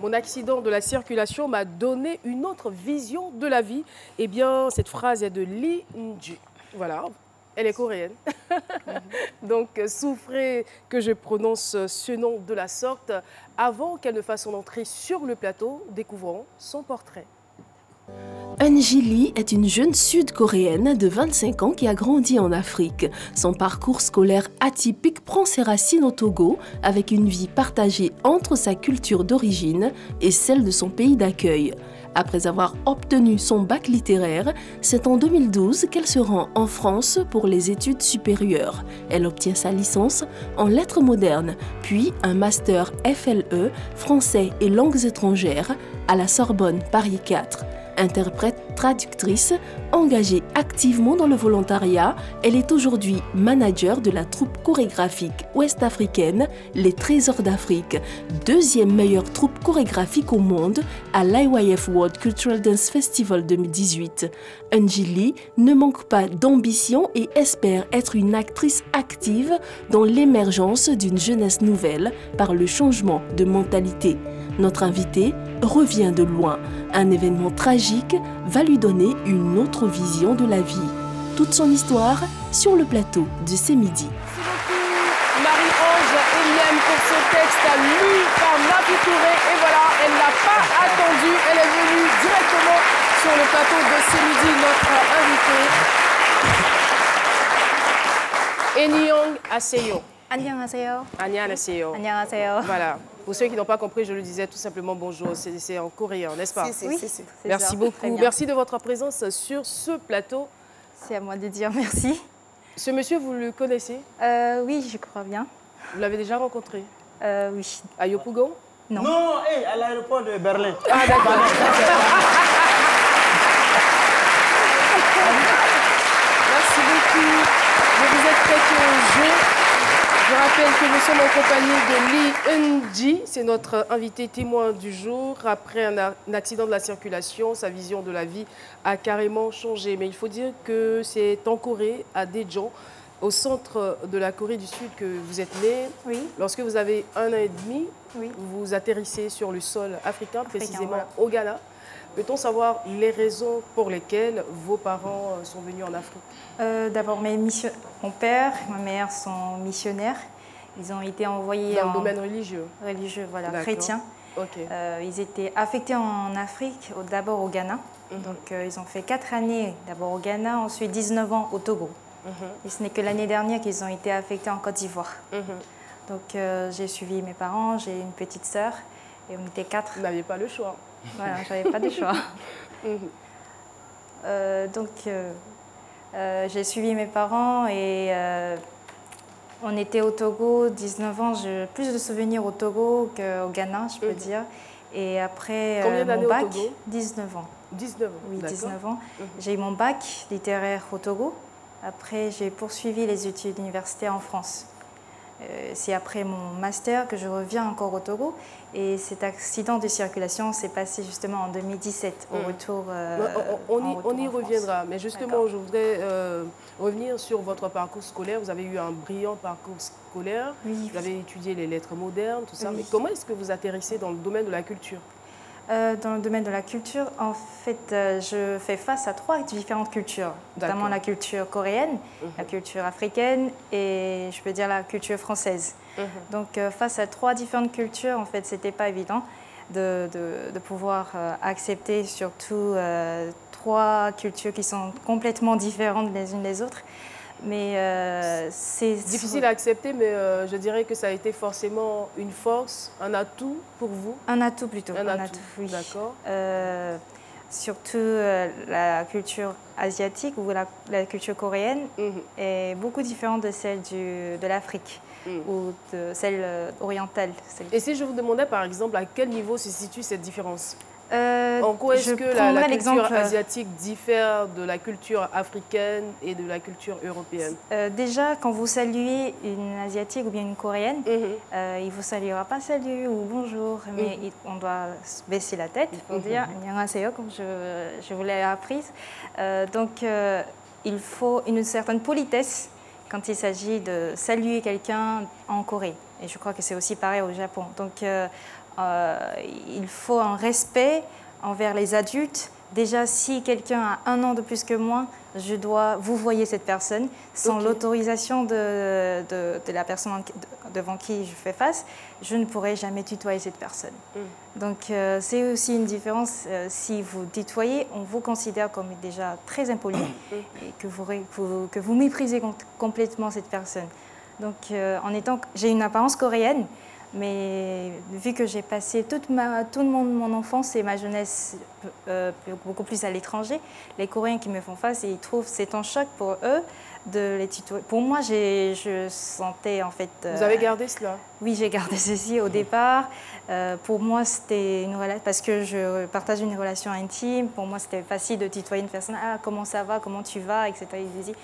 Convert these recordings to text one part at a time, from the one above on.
Mon accident de la circulation m'a donné une autre vision de la vie. Eh bien, cette phrase est de Lee In-ji. Voilà, elle est coréenne. Donc, souffrez que je prononce ce nom de la sorte avant qu'elle ne fasse son entrée sur le plateau, découvrons son portrait. Eun-ji Lee est une jeune sud-coréenne de 25 ans qui a grandi en Afrique. Son parcours scolaire atypique prend ses racines au Togo avec une vie partagée entre sa culture d'origine et celle de son pays d'accueil. Après avoir obtenu son bac littéraire, c'est en 2012 qu'elle se rend en France pour les études supérieures. Elle obtient sa licence en lettres modernes, puis un master FLE, français et langues étrangères, à la Sorbonne Paris 4. Interprète, traductrice, engagée activement dans le volontariat, elle est aujourd'hui manager de la troupe chorégraphique ouest-africaine Les Trésors d'Afrique, deuxième meilleure troupe chorégraphique au monde à l'IYF World Cultural Dance Festival 2018. Eun-ji Lee ne manque pas d'ambition et espère être une actrice active dans l'émergence d'une jeunesse nouvelle par le changement de mentalité. Notre invité revient de loin. Un événement tragique va lui donner une autre vision de la vie. Toute son histoire sur le plateau de C'est Midi. Merci beaucoup Marie-Ange Eliane pour ce texte lu par Nafi Touré. Et voilà, elle n'a pas attendu, elle est venue directement sur le plateau de C'est Midi, notre invité. Enyong Aseyo. 안녕하세요. Annyeonghaseyo. 안녕하세요. Voilà. Pour ceux qui n'ont pas compris, je le disais tout simplement bonjour. C'est en coréen, n'est-ce pas? Oui, Merci ça. beaucoup. Très bien. Merci de votre présence sur ce plateau. C'est à moi de dire merci. Ce monsieur, vous le connaissez? Oui, je crois bien. Vous l'avez déjà rencontré? Oui. À Yopougon? Non. Non, à l'aéroport de Berlin. Ah d'accord. Merci beaucoup. Je vous ai prêté au jeu. Je rappelle que nous sommes en compagnie de Lee Eun-ji. C'est notre invité témoin du jour. Après un accident de la circulation, sa vision de la vie a carrément changé. Mais il faut dire que c'est en Corée, à Daejeon, au centre de la Corée du Sud, que vous êtes né. Oui. Lorsque vous avez 1 an et demi, Oui. vous atterrissez sur le sol africain, précisément voilà. au Ghana. Peut-on savoir les raisons pour lesquelles vos parents sont venus en Afrique? D'abord, mon père et ma mère sont missionnaires. Ils ont été envoyés Dans en le domaine religieux? religieux, voilà, D'accord. chrétiens. Ok. Ils étaient affectés en Afrique, d'abord au Ghana. Mhm. Donc, ils ont fait 4 années d'abord au Ghana, ensuite 19 ans au Togo. Mhm. Et ce n'est que l'année dernière qu'ils ont été affectés en Côte d'Ivoire. Mhm. Donc, j'ai suivi mes parents, j'ai une petite sœur et on était 4. Vous n'aviez pas le choix. Voilà, j'avais pas de choix. Mhm. Donc, j'ai suivi mes parents et on était au Togo, 19 ans. J'ai plus de souvenirs au Togo qu'au Ghana, je peux dire. Et après Combien d'années mon au bac, Togo? 19 ans. 19 ans. Oui, d'accord. 19 ans. Mhm. J'ai eu mon bac littéraire au Togo. Après, j'ai poursuivi les études universitaires en France. C'est après mon master que je reviens encore au Togo. Et cet accident de circulation s'est passé justement en 2017, au retour. On y en France. reviendra. Mais justement, D'accord. je voudrais revenir sur votre parcours scolaire. Vous avez eu un brillant parcours scolaire. Oui. Vous avez étudié les lettres modernes, tout ça. Oui. Mais comment est-ce que vous atterrissez dans le domaine de la culture? Dans le domaine de la culture, en fait, je fais face à 3 différentes cultures, notamment D'accord. la culture coréenne, la culture africaine et je peux dire la culture française. Donc, face à 3 différentes cultures, en fait, c'était pas évident de pouvoir accepter surtout 3 cultures qui sont complètement différentes les unes des autres. Mais c'est Difficile à accepter, mais je dirais que ça a été forcément une force, un atout pour vous. un atout plutôt. Un atout, oui. d'accord. Surtout la culture asiatique ou la culture coréenne est beaucoup différente de celle de l'Afrique ou de celle orientale. Et si je vous demandais par exemple à quel niveau se situe cette différence? En quoi est-ce je que la prendrai culture l'exemple, asiatique diffère de la culture africaine et de la culture européenne? déjà, quand vous saluez une asiatique ou bien une coréenne, il ne vous saluera pas salut ou bonjour, mais on doit baisser la tête pour dire 안녕하세요 comme je vous l'ai apprise. Donc, il faut une certaine politesse quand il s'agit de saluer quelqu'un en Corée. Et je crois que c'est aussi pareil au Japon. Donc, il faut un respect envers les adultes. Déjà, si quelqu'un a 1 an de plus que moi, je dois vous voyez cette personne sans l'autorisation de la personne devant qui je fais face, je ne pourrai jamais tutoyer cette personne. Donc, c'est aussi une différence. Si vous tutoyez, on vous considère comme déjà très impoli et que vous méprisez complètement cette personne. Donc, j'ai une apparence coréenne, mais vu que j'ai passé toute mon enfance et ma jeunesse beaucoup plus à l'étranger, les Coréens qui me font face, ils trouvent c'est un choc pour eux de les tutoyer. Pour moi, je sentais en fait... Vous avez gardé cela? Oui, j'ai gardé ceci au départ. Pour moi, c'était une relation... Parce que je partage une relation intime, pour moi, c'était facile de tutoyer une personne. « Ah, comment ça va? Comment tu vas ?» etc. Ils disaient,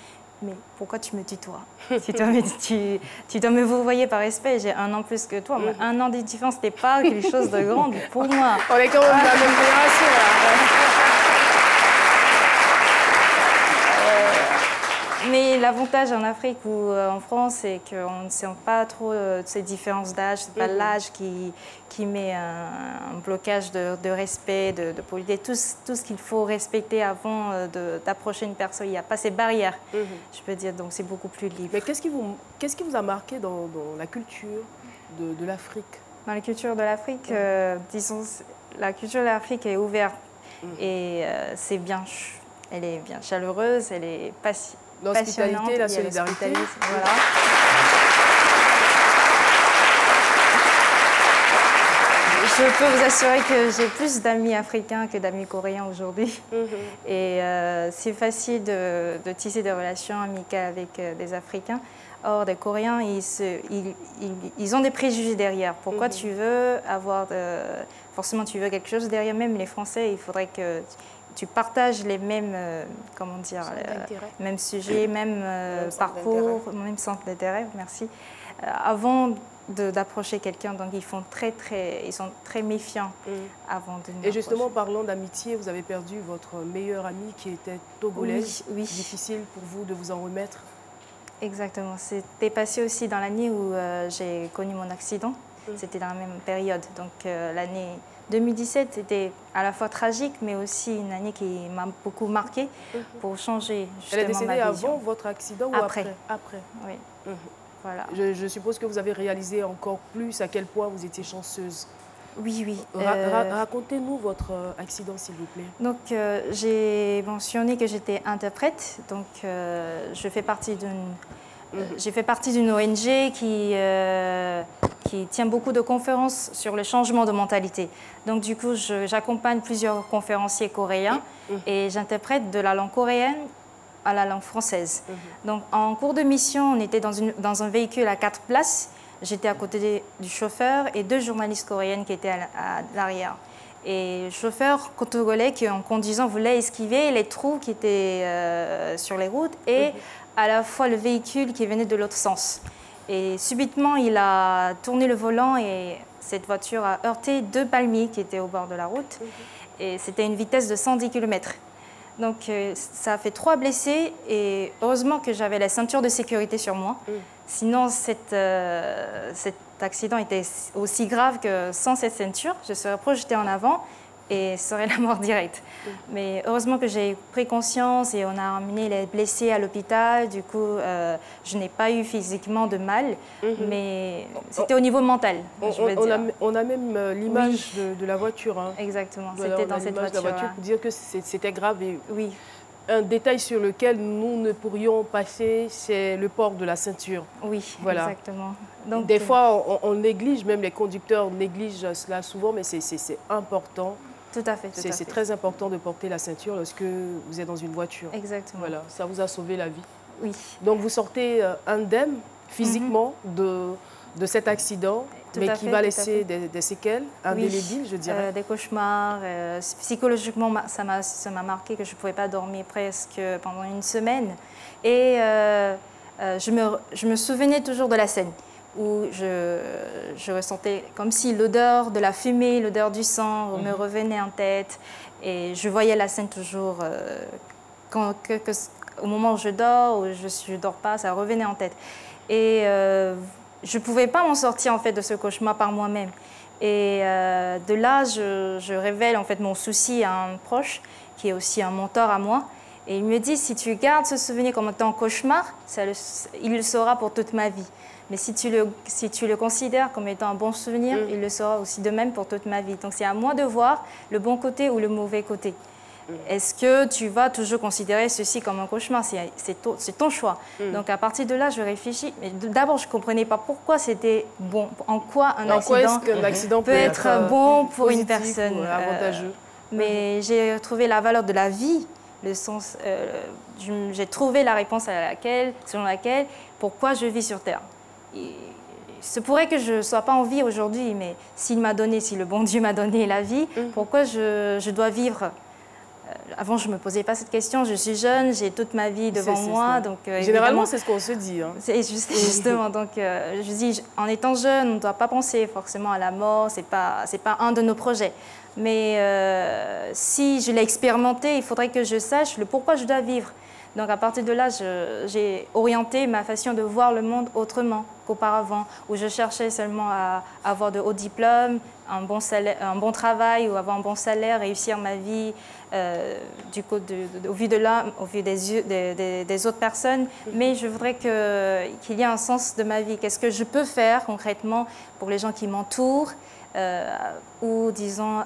mais pourquoi tu me tutoies? Tu dois me vouvoyer par respect, j'ai 1 an plus que toi. Mais 1 an de différence, ce n'est pas quelque chose de grand pour moi. On est quand même de la même génération là. Mais l'avantage en Afrique ou en France, c'est qu'on ne sent pas trop ces différences d'âge. Ce n'est pas l'âge qui met un blocage de respect, de politesse. Tout ce qu'il faut respecter avant d'approcher une personne. Il n'y a pas ces barrières, je peux dire. Donc, c'est beaucoup plus libre. Mais qu'est-ce qui vous a marqué dans la culture de l'Afrique? Dans la culture de l'Afrique, disons, la culture de l'Afrique est ouverte et c'est bien. Elle est bien chaleureuse, elle est l'hospitalité, la solidarité. Voilà. Je peux vous assurer que j'ai plus d'amis africains que d'amis coréens aujourd'hui. Et c'est facile de tisser des relations amicales avec des Africains. Or, des Coréens, ils ont des préjugés derrière. Pourquoi tu veux avoir... forcément, tu veux quelque chose derrière. Même les Français, il faudrait que... tu partages les mêmes, comment dire, mêmes sujets, même parcours, même centre d'intérêt, merci. Avant d'approcher quelqu'un, donc ils sont très méfiants avant de nous Et justement, approcher. parlant d'amitié, vous avez perdu votre meilleure amie qui était togolaise. Oui. Difficile pour vous de vous en remettre? Exactement. C'était passé aussi dans l'année où j'ai connu mon accident. C'était dans la même période. Donc l'année 2017 était à la fois tragique, mais aussi une année qui m'a beaucoup marquée pour changer justement Elle est décédée ma vision. avant votre accident ou après? Après. Oui. Voilà. Je suppose que vous avez réalisé encore plus à quel point vous étiez chanceuse. Oui. Racontez-nous votre accident, s'il vous plaît. Donc, j'ai mentionné que j'étais interprète. Donc, j'ai fait partie d'une ONG qui tient beaucoup de conférences sur le changement de mentalité. Donc, du coup, j'accompagne plusieurs conférenciers coréens et j'interprète de la langue coréenne à la langue française. Donc, en cours de mission, on était dans un véhicule à 4 places. J'étais à côté du chauffeur et 2 journalistes coréennes qui étaient à l'arrière. Et le chauffeur togolais qui, en conduisant, voulait esquiver les trous qui étaient sur les routes et à la fois le véhicule qui venait de l'autre sens. Et subitement, il a tourné le volant et cette voiture a heurté 2 palmiers qui étaient au bord de la route. Et c'était une vitesse de 110 km. Donc, ça a fait 3 blessés et heureusement que j'avais la ceinture de sécurité sur moi. Sinon, cet accident était aussi grave que sans cette ceinture, je serais projetée en avant et serait la mort directe. Mais heureusement que j'ai pris conscience et on a emmené les blessés à l'hôpital. Du coup, je n'ai pas eu physiquement de mal, mais c'était au niveau mental, je veux dire. On a même l'image de la voiture. Hein. Exactement, Voilà, c'était dans cette voiture. Pour dire que c'était grave. Et oui. Un détail sur lequel nous ne pourrions passer, c'est le port de la ceinture. Oui, voilà. Exactement. Donc, des fois, on néglige, même les conducteurs négligent cela souvent, mais c'est important. Tout à fait. C'est très important de porter la ceinture lorsque vous êtes dans une voiture. Exactement. Voilà, ça vous a sauvé la vie. Oui. Donc vous sortez indemne physiquement de cet accident, mais qui va laisser des séquelles indélébiles, je dirais. Des cauchemars. Psychologiquement, ça m'a marqué que je ne pouvais pas dormir presque pendant une semaine. Et je me souvenais toujours de la scène où je ressentais comme si l'odeur de la fumée, l'odeur du sang me revenait en tête. Et je voyais la scène toujours, au moment où je dors, ou je ne dors pas, ça revenait en tête. Et je ne pouvais pas m'en sortir en fait, de ce cauchemar par moi-même. Et de là, je révèle en fait mon souci à un proche qui est aussi un mentor à moi. Et il me dit, si tu gardes ce souvenir comme étant un cauchemar, il le sera pour toute ma vie. Mais si tu le considères comme étant un bon souvenir, il le sera aussi de même pour toute ma vie. Donc c'est à moi de voir le bon côté ou le mauvais côté. Est-ce que tu vas toujours considérer ceci comme un cauchemar? C'est ton choix. Donc à partir de là, je réfléchis. Mais d'abord, je ne comprenais pas pourquoi c'était bon. En quoi un accident peut être bon pour une personne. Avantageux. Mais j'ai trouvé la valeur de la vie, le sens. J'ai trouvé la réponse selon laquelle pourquoi je vis sur Terre. Il se pourrait que je ne sois pas en vie aujourd'hui, mais si le bon Dieu m'a donné la vie, pourquoi je dois vivre? Avant, je ne me posais pas cette question. Je suis jeune, j'ai toute ma vie devant moi. Donc, généralement, c'est ce qu'on se dit. Hein. Justement. Donc, je dis, en étant jeune, on ne doit pas penser forcément à la mort. Ce n'est pas un de nos projets. Mais si je l'ai expérimenté, il faudrait que je sache le pourquoi je dois vivre. Donc, à partir de là, j'ai orienté ma façon de voir le monde autrement qu'auparavant, où je cherchais seulement à avoir de hauts diplômes, un bon salaire, un bon travail ou avoir un bon salaire, réussir ma vie au vu des autres personnes. Mais je voudrais qu'il y ait un sens de ma vie. Qu'est-ce que je peux faire concrètement pour les gens qui m'entourent ou disons,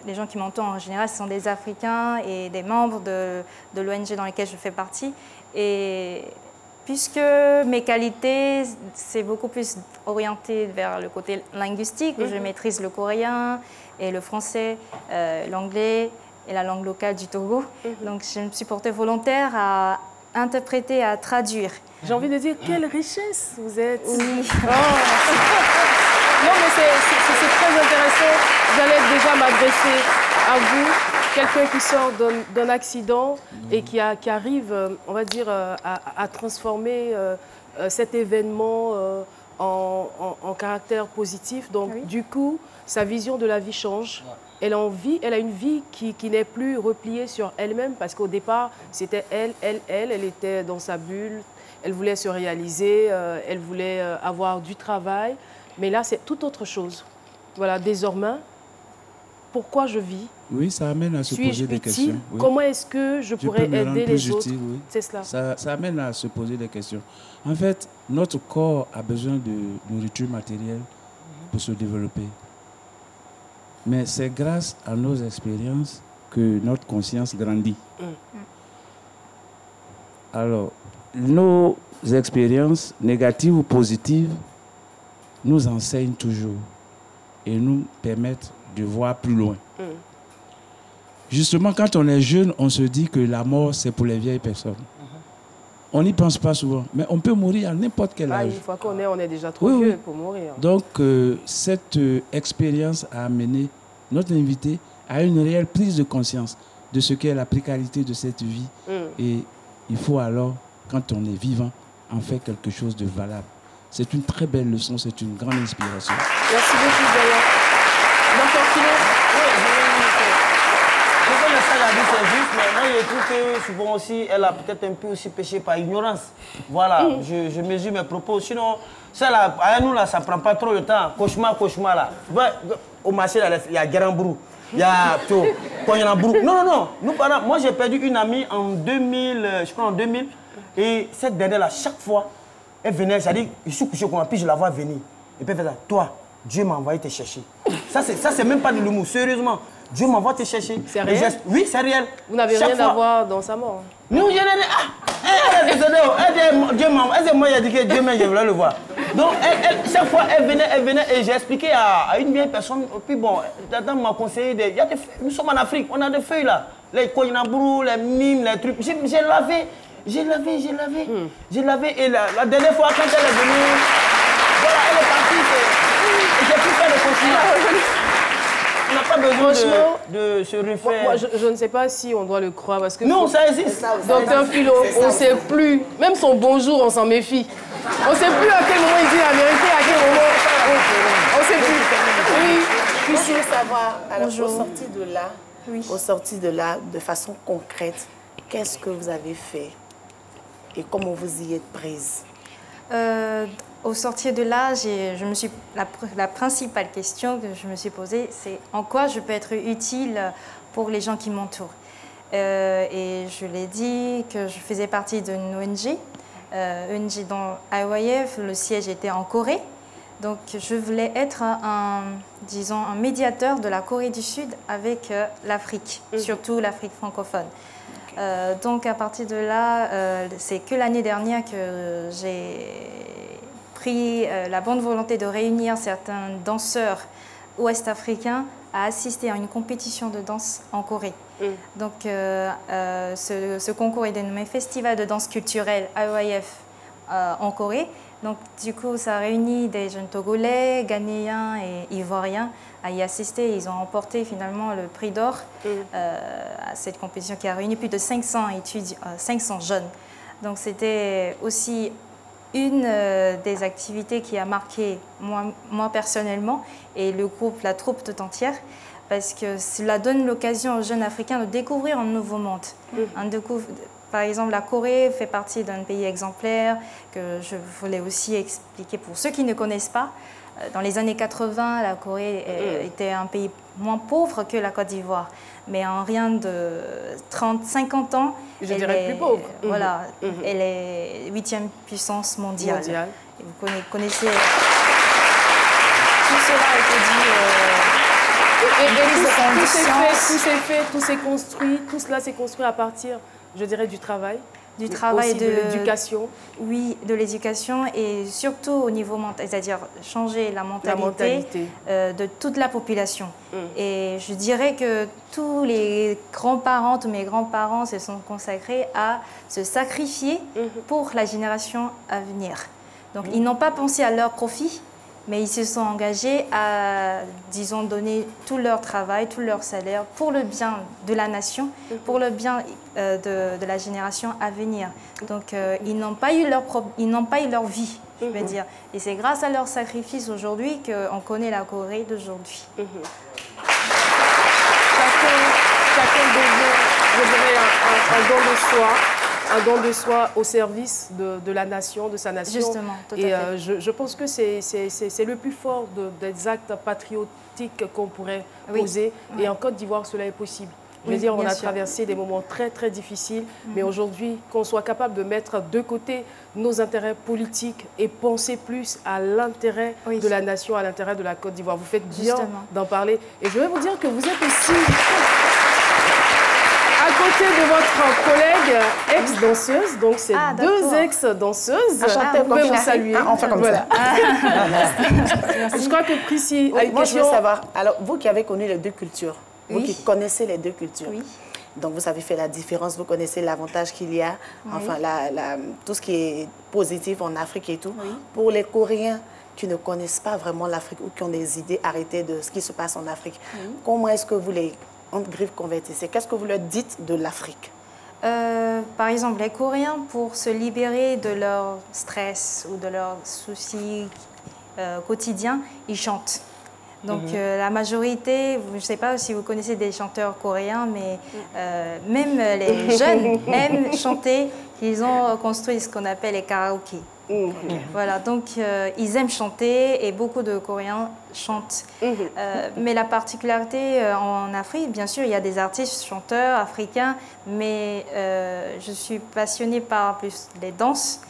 les gens qui m'entourent en général, ce sont des Africains et des membres de l'ONG dans lesquels je fais partie. Et puisque mes qualités, c'est beaucoup plus orienté vers le côté linguistique, où je maîtrise le coréen et le français, l'anglais et la langue locale du Togo. Donc je me suis portée volontaire à interpréter, à traduire. J'ai envie de dire, quelle richesse vous êtes. Oui. Non, mais c'est très intéressant. J'allais déjà m'adresser à vous, quelqu'un qui sort d'un accident et qui arrive, on va dire, à transformer cet événement en caractère positif. Donc, du coup, sa vision de la vie change. Elle a une vie qui n'est plus repliée sur elle-même parce qu'au départ, c'était elle était dans sa bulle, elle voulait se réaliser, elle voulait avoir du travail. Mais là, c'est tout autre chose. Voilà, désormais, pourquoi je vis? Oui, ça amène à se poser des questions. Oui. Comment est-ce que je pourrais aider les autres? Oui. C'est cela. Ça amène à se poser des questions. En fait, notre corps a besoin de nourriture matérielle pour se développer. Mais c'est grâce à nos expériences que notre conscience grandit. Alors, nos expériences négatives ou positives nous enseignent toujours et nous permettent de voir plus loin. Justement, quand on est jeune, on se dit que la mort, c'est pour les vieilles personnes. On n'y pense pas souvent, mais on peut mourir à n'importe quel âge. Une fois on est déjà trop vieux pour mourir. Donc, cette expérience a amené notre invité à une réelle prise de conscience de ce qu'est la précarité de cette vie. Et il faut alors, quand on est vivant, en faire quelque chose de valable. C'est une très belle leçon, c'est une grande inspiration. Merci beaucoup, d'ailleurs. Je sais que ça a dit c'est juste, mais moi je trouve que souvent aussi, elle a peut-être un peu aussi péché par ignorance. Voilà, je mesure mes propos. Sinon, ça là, à nous là, ça ne prend pas trop de temps. Cauchemar là. Au marché, là, il y a Guérambrou, il y a Koyanambrou. Non. Nous, moi j'ai perdu une amie en 2000, je crois en 2000. Et cette dernière là, chaque fois, elle venait, c'est-à-dire, je suis couché puis je la vois venir. Et puis elle fait ça, toi, Dieu m'a envoyé te chercher. Ça, c'est même pas de l'humour, sérieusement. Dieu m'envoie te chercher. C'est réel? Oui, c'est réel. Vous n'avez rien à voir dans sa mort? Non, je n'ai rien. Dieu m'envoie. Moi, j'ai dit que Dieu m'a, je voulais le voir. Donc, chaque fois, elle venait et j'ai expliqué à une vieille personne. Puis bon, la dame m'a conseillé, nous sommes en Afrique, on a des feuilles là. Les koyinabrou, les mimes, les trucs. J'ai lavé. Et la dernière fois, quand elle est venue, voilà, elle est partie. Et j'ai pu faire le continent. On n'a pas besoin de se refaire. Moi, je ne sais pas si on doit le croire parce que... Non, ça existe. Docteur Philo, on ne sait plus. Même son bonjour, on s'en méfie. On ne sait plus à quel moment il dit la vérité, à quel moment... On ne sait plus. Oui. Puis-je savoir, alors, au sorti de là, de façon concrète, qu'est-ce que vous avez fait et comment vous y êtes prise? Au sortir de là, la principale question que je me suis posée, c'est en quoi je peux être utile pour les gens qui m'entourent. Et je l'ai dit que je faisais partie d'une ONG. ONG dans IYF, le siège était en Corée. Donc je voulais être disons, un médiateur de la Corée du Sud avec l'Afrique, surtout l'Afrique francophone. Donc à partir de là, c'est que l'année dernière que j'ai pris la bonne volonté de réunir certains danseurs ouest-africains à assister à une compétition de danse en Corée. Donc ce concours est dénommé Festival de danse culturelle IYF en Corée. Donc du coup, ça réunit des jeunes Togolais, Ghanéens et Ivoiriens à y assister. Ils ont remporté finalement le prix d'or à cette compétition qui a réuni plus de 500 jeunes. Donc c'était aussi une des activités qui a marqué moi personnellement et le groupe, la troupe toute entière, parce que cela donne l'occasion aux jeunes Africains de découvrir un nouveau monde. Par exemple, la Corée fait partie d'un pays exemplaire que je voulais aussi expliquer pour ceux qui ne connaissent pas. Dans les années 80, la Corée était un pays moins pauvre que la Côte d'Ivoire. Mais en rien de 30-50 ans, je dirais plus pauvre. Voilà, elle est 8e puissance mondiale. Et vous connaissez... Tout cela a été dit... tout s'est construit, tout cela s'est construit à partir, je dirais, du travail. Du travail, de l'éducation. Oui, de l'éducation et surtout au niveau mental, c'est-à-dire changer la mentalité, de toute la population. Et je dirais que tous les grands-parents, tous mes grands-parents se sont consacrés à se sacrifier pour la génération à venir. Donc ils n'ont pas pensé à leur profit, mais ils se sont engagés à, disons, donner tout leur travail, tout leur salaire pour le bien de la nation, pour le bien de la génération à venir. Donc, ils n'ont pas eu leur vie, je veux dire. Et c'est grâce à leur sacrifice aujourd'hui qu'on connaît la Corée d'aujourd'hui. Chacun devient, je dirais, un don de soi. Un don de soi au service de la nation, de sa nation. Justement, tout à fait. Et je pense que c'est le plus fort des actes patriotiques qu'on pourrait poser. Et en Côte d'Ivoire, cela est possible. Je veux dire, on a traversé des moments très, très difficiles. Mais aujourd'hui, qu'on soit capable de mettre de côté nos intérêts politiques et penser plus à l'intérêt de la nation, à l'intérêt de la Côte d'Ivoire. Vous faites bien d'en parler. Et je vais vous dire que vous êtes aussi... à côté de votre collègue ex-danseuse, donc c'est deux ex-danseuses. Vous pouvez vous saluer. On fait comme ça. Je crois que Prissy a une question. Moi, je veux savoir, alors vous qui avez connu les deux cultures, vous qui connaissez les deux cultures, donc vous avez fait la différence, vous connaissez l'avantage qu'il y a, enfin tout ce qui est positif en Afrique et tout. Pour les Coréens qui ne connaissent pas vraiment l'Afrique ou qui ont des idées arrêtées de ce qui se passe en Afrique, comment est-ce que vous les... entre griffes convertissez, qu'est-ce que vous leur dites de l'Afrique? Par exemple, les Coréens, pour se libérer de leur stress ou de leurs soucis quotidiens, ils chantent. Donc la majorité, je ne sais pas si vous connaissez des chanteurs coréens, mais même les jeunes aiment chanter. Ils ont construit ce qu'on appelle les karaokés. Voilà, donc ils aiment chanter et beaucoup de Coréens chantent. Mais la particularité en Afrique, bien sûr, il y a des artistes, chanteurs africains, mais je suis passionnée par plus les danses.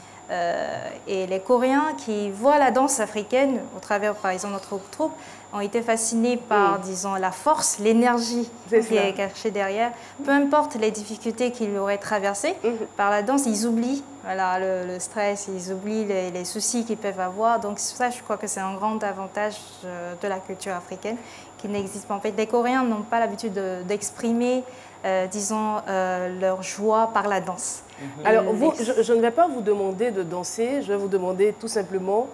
Et les Coréens qui voient la danse africaine, au travers par exemple notre troupe, ont été fascinés par, disons, la force, l'énergie qui est cachée derrière. Peu importe les difficultés qu'ils auraient traversées, par la danse, ils oublient le stress, ils oublient les soucis qu'ils peuvent avoir. Donc ça, je crois que c'est un grand avantage de la culture africaine qui n'existe pas. En fait, les Coréens n'ont pas l'habitude d'exprimer, disons, leur joie par la danse. Alors, vous, je ne vais pas vous demander de danser, je vais vous demander tout simplement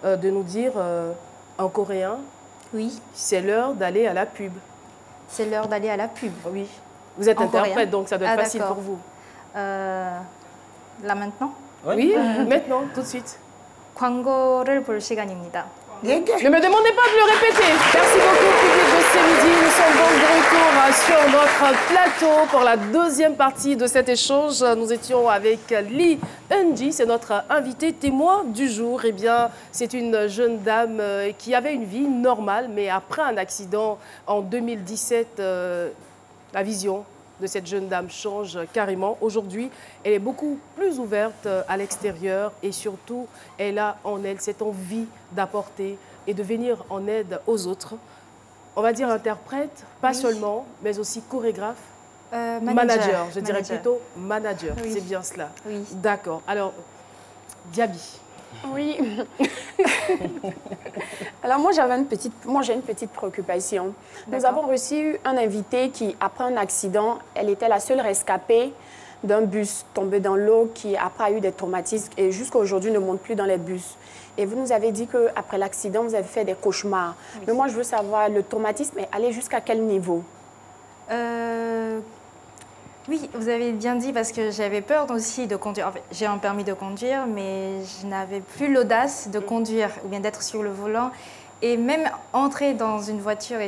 de nous dire en coréen, c'est l'heure d'aller à la pub. C'est l'heure d'aller à la pub. Oui. Vous êtes interprète, donc ça doit être facile pour vous. Là maintenant? Oui, maintenant, tout de suite. 광고를 볼 시간입니다. Ne me demandez pas de le répéter. Merci beaucoup, public de ce midi. Nous sommes donc de retour sur notre plateau pour la deuxième partie de cet échange. Nous étions avec Lee Eun-ji, c'est notre invité témoin du jour. Eh bien, c'est une jeune dame qui avait une vie normale, mais après un accident en 2017, la vision de cette jeune dame change carrément. Aujourd'hui, elle est beaucoup plus ouverte à l'extérieur et surtout, elle a en elle cette envie d'apporter et de venir en aide aux autres. On va dire interprète, pas seulement, mais aussi chorégraphe, manager, je dirais plutôt manager, oui. C'est bien cela. Oui. D'accord. Alors, Diaby. Oui. Alors moi, j'ai une petite préoccupation. Nous avons reçu un invité qui, après un accident, elle était la seule rescapée d'un bus tombé dans l'eau qui, après, a eu des traumatismes et jusqu'à aujourd'hui ne monte plus dans les bus. Et vous nous avez dit qu'après l'accident, vous avez fait des cauchemars. Oui. Mais moi, je veux savoir, le traumatisme est allé jusqu'à quel niveau? Oui, vous avez bien dit parce que j'avais peur aussi de conduire. En fait, j'ai un permis de conduire, mais je n'avais plus l'audace de conduire ou bien d'être sur le volant. Et même entrer dans une voiture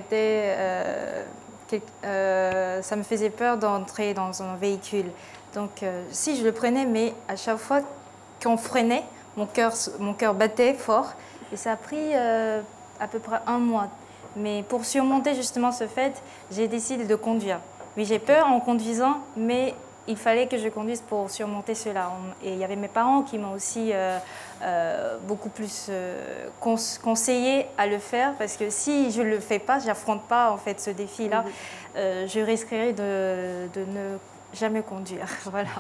ça me faisait peur d'entrer dans un véhicule. Donc, si je le prenais, mais à chaque fois qu'on freinait, mon cœur battait fort. Et ça a pris à peu près 1 mois. Mais pour surmonter justement ce fait, j'ai décidé de conduire. Oui, j'ai peur en conduisant, mais il fallait que je conduise pour surmonter cela. Et il y avait mes parents qui m'ont aussi beaucoup plus conseillé à le faire, parce que si je ne le fais pas, je n'affronte pas en fait, ce défi-là, je risquerais de ne jamais conduire. Voilà.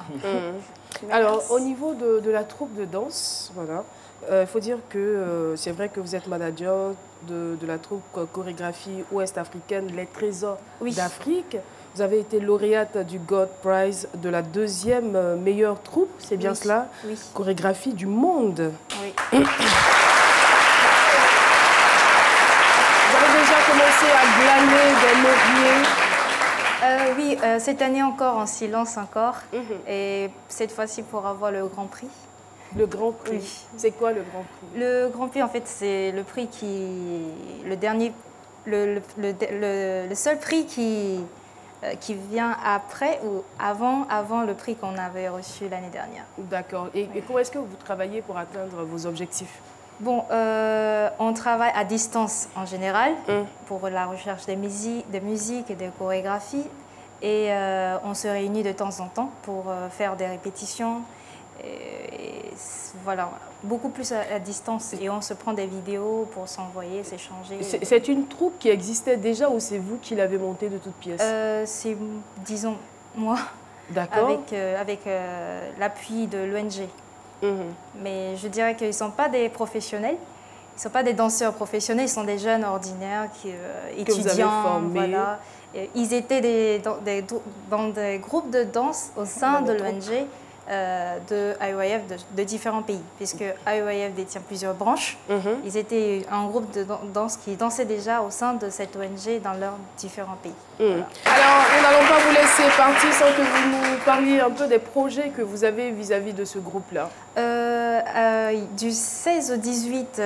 Alors, au niveau de la troupe de danse, voilà, il faut dire que c'est vrai que vous êtes manager de la troupe chorégraphie ouest-africaine Les Trésors d'Afrique. Vous avez été lauréate du God Prize de la 2e meilleure troupe, c'est bien cela? Oui. Chorégraphie du monde. Oui. Vous avez déjà commencé à glaner des lauriers? Oui, cette année encore, en silence encore. Et cette fois-ci pour avoir le Grand Prix. Le Grand Prix. Oui. C'est quoi le Grand Prix? Le Grand Prix, en fait, c'est le prix le seul prix qui vient après ou avant le prix qu'on avait reçu l'année dernière. D'accord. Et comment est-ce que vous travaillez pour atteindre vos objectifs? Bon, on travaille à distance en général pour la recherche des musiques et des chorégraphies. Et on se réunit de temps en temps pour faire des répétitions. Et voilà, beaucoup plus à distance. Et on se prend des vidéos pour s'envoyer, s'échanger. C'est une troupe qui existait déjà ou c'est vous qui l'avez montée de toutes pièces? C'est, disons, moi, avec l'appui de l'ONG. Mais je dirais qu'ils ne sont pas des professionnels. Ils ne sont pas des danseurs professionnels, ils sont des jeunes ordinaires, étudiants. Vous avez formés. Voilà. Et ils étaient dans des groupes de danse au sein de l'ONG. De IOIF de différents pays, puisque IOIF détient plusieurs branches. Ils étaient un groupe de danse qui dansait déjà au sein de cette ONG dans leurs différents pays. Voilà. Alors, nous n'allons pas vous laisser partir sans que vous nous parliez un peu des projets que vous avez vis-à-vis de ce groupe-là. Du 16 au 18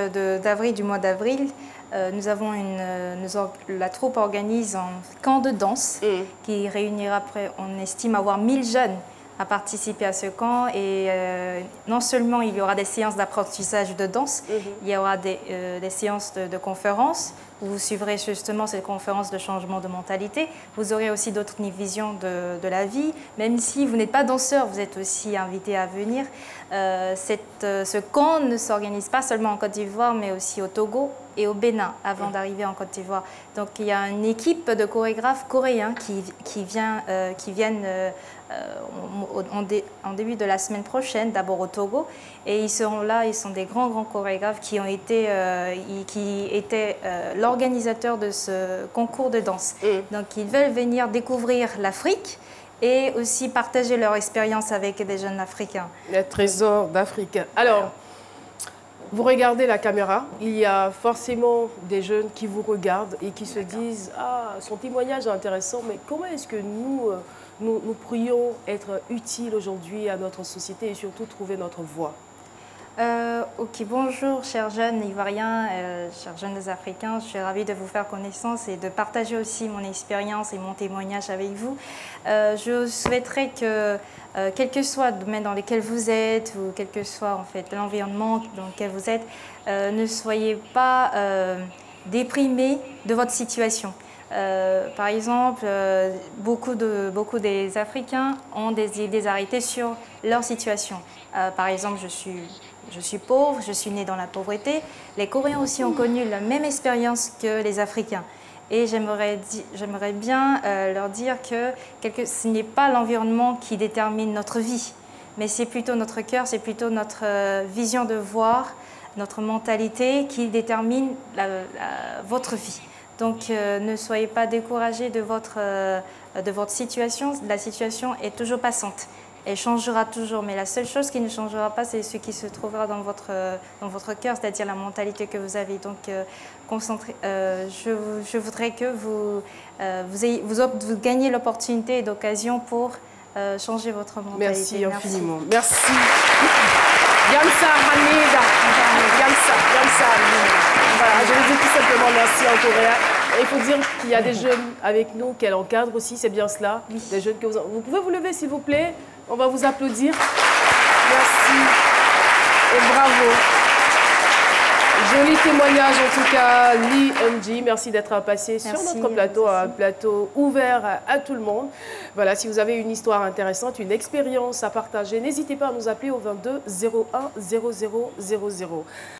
du mois d'avril, la troupe organise un camp de danse qui réunira on estime avoir 1000 jeunes à participer à ce camp. Et non seulement il y aura des séances d'apprentissage de danse, il y aura des séances de conférences où vous suivrez justement cette conférence de changement de mentalité. Vous aurez aussi d'autres visions de la vie. Même si vous n'êtes pas danseur, vous êtes aussi invité à venir. Ce camp ne s'organise pas seulement en Côte d'Ivoire, mais aussi au Togo et au Bénin avant d'arriver en Côte d'Ivoire. Donc il y a une équipe de chorégraphes coréens qui viennent en début de la semaine prochaine, d'abord au Togo. Et ils seront là, ils sont des grands chorégraphes qui étaient l'organisateur de ce concours de danse. Donc ils veulent venir découvrir l'Afrique et aussi partager leur expérience avec des jeunes Africains. Les Trésors d'Afrique. Alors, vous regardez la caméra, il y a forcément des jeunes qui vous regardent et qui se disent « Ah, son témoignage est intéressant, mais comment est-ce que nous pourrions être utiles aujourd'hui à notre société et surtout trouver notre voie ?» Ok, bonjour chers jeunes Ivoiriens, chers jeunes Africains, je suis ravie de vous faire connaissance et de partager aussi mon expérience et mon témoignage avec vous. Je souhaiterais que, quel que soit le domaine dans lequel vous êtes, ou quel que soit en fait l'environnement dans lequel vous êtes, ne soyez pas déprimés de votre situation. Par exemple, beaucoup des Africains ont des idées arrêtées sur leur situation. Par exemple, je suis pauvre, je suis née dans la pauvreté. Les Coréens aussi ont connu la même expérience que les Africains. Et j'aimerais bien leur dire que ce n'est pas l'environnement qui détermine notre vie, mais c'est plutôt notre cœur, c'est plutôt notre vision de voir, notre mentalité qui détermine votre vie. Donc ne soyez pas découragés de votre situation. La situation est toujours passante. Elle changera toujours, mais la seule chose qui ne changera pas, c'est ce qui se trouvera dans votre cœur, c'est-à-dire la mentalité que vous avez. Donc, je voudrais que vous gagniez l'opportunité et l'occasion pour changer votre mentalité. Merci infiniment. Merci. Yamsa Hamida. Yamsa. Voilà, je vais dire tout simplement merci en coréen. Et il faut dire qu'il y a des jeunes avec nous qu'elle encadre aussi, c'est bien cela. Oui. Des jeunes que vous pouvez vous lever s'il vous plaît. On va vous applaudir. Merci et bravo. Joli témoignage en tout cas, Lee Eun-ji. Merci d'être passé sur notre plateau, un plateau ouvert à tout le monde. Voilà, si vous avez une histoire intéressante, une expérience à partager, n'hésitez pas à nous appeler au 22 01 00 00.